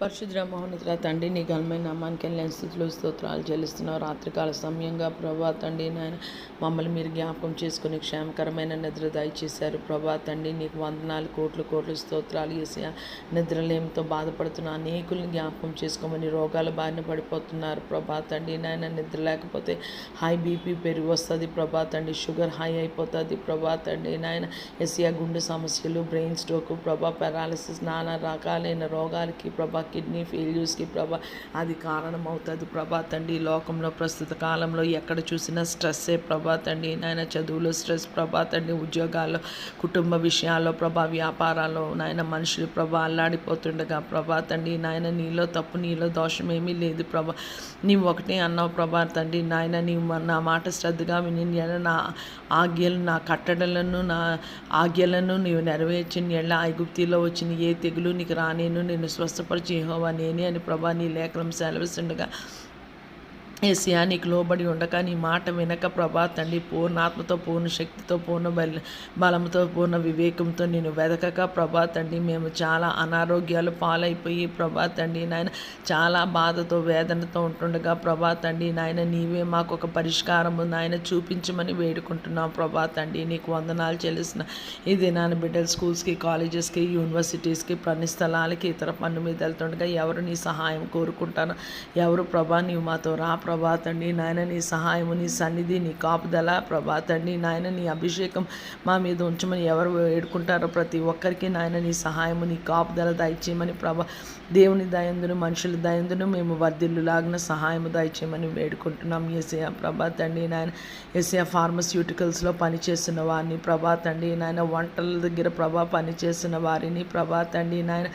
పరిశుద్ర మహోన్నతుల తండ్రి నీ ఘనమైన నామానికి వెళ్ళిన స్థుతులు స్తోత్రాలు చెల్లిస్తున్నావు. రాత్రికాల సమయంగా ప్రభా తండ్రి నాయన మమ్మల్ని మీరు జ్ఞాపకం చేసుకుని క్షేమకరమైన నిద్ర దయచేశారు. ప్రభా తండ్రి నీకు వందనాలు కోట్లు స్తోత్రాలు యేసయ్యా. నిద్రలేమితో బాధపడుతున్న అనేకుల్ని జ్ఞాపకం చేసుకోమని రోగాల బారిన పడిపోతున్నారు. ప్రభా తండ్రి నాయన నిద్ర లేకపోతే హై బీపీ పెరిగి వస్తుంది. ప్రభా తండ్రి షుగర్ హై అయిపోతుంది. ప్రభా తండ్రి నాయన యేసయ్యా గుండె సమస్యలు, బ్రెయిన్ స్ట్రోక్, ప్రభా పెరాలసిస్, నానా రకాలైన రోగాలకి ప్రభా కిడ్నీ ఫెయిల్యూర్స్కి ప్రభా అది కారణమవుతుంది. ప్రభా తండ్రి లోకంలో ప్రస్తుత కాలంలో ఎక్కడ చూసినా స్ట్రెస్సే ప్రభా తండ్రి నాయన. చదువులో స్ట్రెస్ ప్రభా తండ్రి, ఉద్యోగాల్లో, కుటుంబ విషయాల్లో ప్రభా, వ్యాపారాల్లో నాయన మనుషులు ప్రభా అల్లాడిపోతుండగా ప్రభా తండ్రి నాయన నీలో తప్పు నీలో దోషం ఏమీ లేదు ప్రభా. నీవు ఒకటే అన్నావు ప్రభా తండ్రి నాయన. నీవు నా మాట శ్రద్ధగా విని నా ఆజ్ఞలు, నా కట్టడలను, నా ఆజ్ఞలను నీవు నెరవేర్చిన ఎళ్ళ ఐగుప్తిలో వచ్చిన ఏ తెగులు నీకు రానేను, నేను స్వస్థపరిచి యెహోవా నేనే అని ప్రభా నీ లేఖనం సెలవిస్తుండగా యేసయ్యా నీకు లోబడి ఉండక నీ మాట వినక ప్రభా తండ్రి పూర్ణాత్మతో, పూర్ణ శక్తితో, పూర్ణ బలంతో, పూర్ణ వివేకంతో నేను వెదకక ప్రభా తండ్రి మేము చాలా అనారోగ్యాలు పాలైపోయి ప్రభా తండ్రి నాయన చాలా బాధతో వేదనతో ఉంటుండగా ప్రభా తండ్రి నాయన నీవే మాకు ఒక పరిష్కారము నాయన చూపించమని వేడుకుంటున్నాం. ప్రభా తండ్రి నీకు వందనాలు చెల్లిస్తున్న ఇది నాన్న బిడ్డలు స్కూల్స్కి, కాలేజెస్కి, యూనివర్సిటీస్కి, పని స్థలాలకి, ఇతర పన్ను మీద వెళ్తుండగా ఎవరు నీ సహాయం కోరుకుంటాను, ఎవరు ప్రభా నీవు మాతో రా ప్రభా తండ్రి నాయన. నీ సహాయము, నీ సన్నిధి, నీ కాపుదల ప్రభా తండ్రి నాయన, నీ అభిషేకం మా మీద ఉంచమని ఎవరు వేడుకుంటారో ప్రతి ఒక్కరికి నాయన నీ సహాయము, నీ కాపుదల దయచేయమని ప్రభా. దేవుని దయందును, మనుషుల దయందును మేము వర్ధిల్లులాగిన సహాయము దయచేయమని వేడుకుంటున్నాం. యేసయ్యా ప్రభా తండ్రి నాయన. యేసయ్యా ఫార్మస్యూటికల్స్లో పనిచేస్తున్న వారిని ప్రభా తండ్రి నాయన, వంటల దగ్గర ప్రభా పనిచేస్తున్న వారిని ప్రభా తండ్రి నాయన.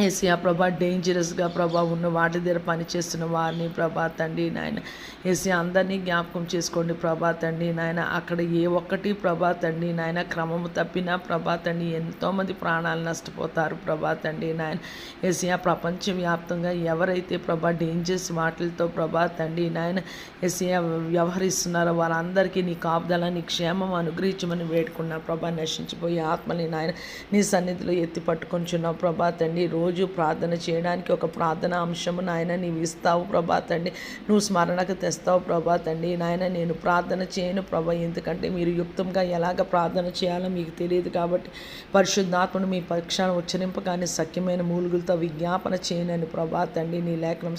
యేసయ్యా ప్రభా డేంజరస్గా ప్రభా ఉన్న వాటి దగ్గర పనిచేస్తున్న వారిని ప్రభా తండ్రి నాయన. యేసయ్యా అందరినీ జ్ఞాపకం చేసుకోండి ప్రభా తండ్రి నాయన. అక్కడ ఏ ఒక్కటి ప్రభా తండ్రి నాయన క్రమము తప్పినా ప్రభా తండ్రి ఎంతోమంది ప్రాణాలు నష్టపోతారు ప్రభా తండ్రి నాయన. యేసయ్యా ప్రపంచవ్యాప్తంగా ఎవరైతే ప్రభా డేంజరస్ వాటిలతో ప్రభా తండ్రి నాయన యేసయ్యా వ్యవహరిస్తున్నారో వారందరికీ నీ కాపుదల, నీ క్షేమం అనుగ్రహించమని వేడుకున్నా ప్రభా. నశించిపోయే ఆత్మని నాయన నీ సన్నిధిలో ఎత్తి పట్టుకొంచున్నావు ప్రభా తండ్రి. రోజు ప్రార్థన చేయడానికి ఒక ప్రార్థన అంశము నాయన నీవు ఇస్తావు ప్రభా తండ్రి. నువ్వు స్మరణకు తెస్తావు ప్రభా తండ్రి నాయన. నేను ప్రార్థన చేయను ప్రభా, ఎందుకంటే మీరు యుక్తంగా ఎలాగ ప్రార్థన చేయాలో మీకు తెలియదు కాబట్టి పరిశుద్ధాత్మను మీ పక్షాన ఉచ్చరింపగానే సఖ్యమైన మూలుగులతో విజ్ఞాపన చేయనని ప్రభా తండ్రి నీ లేఖనం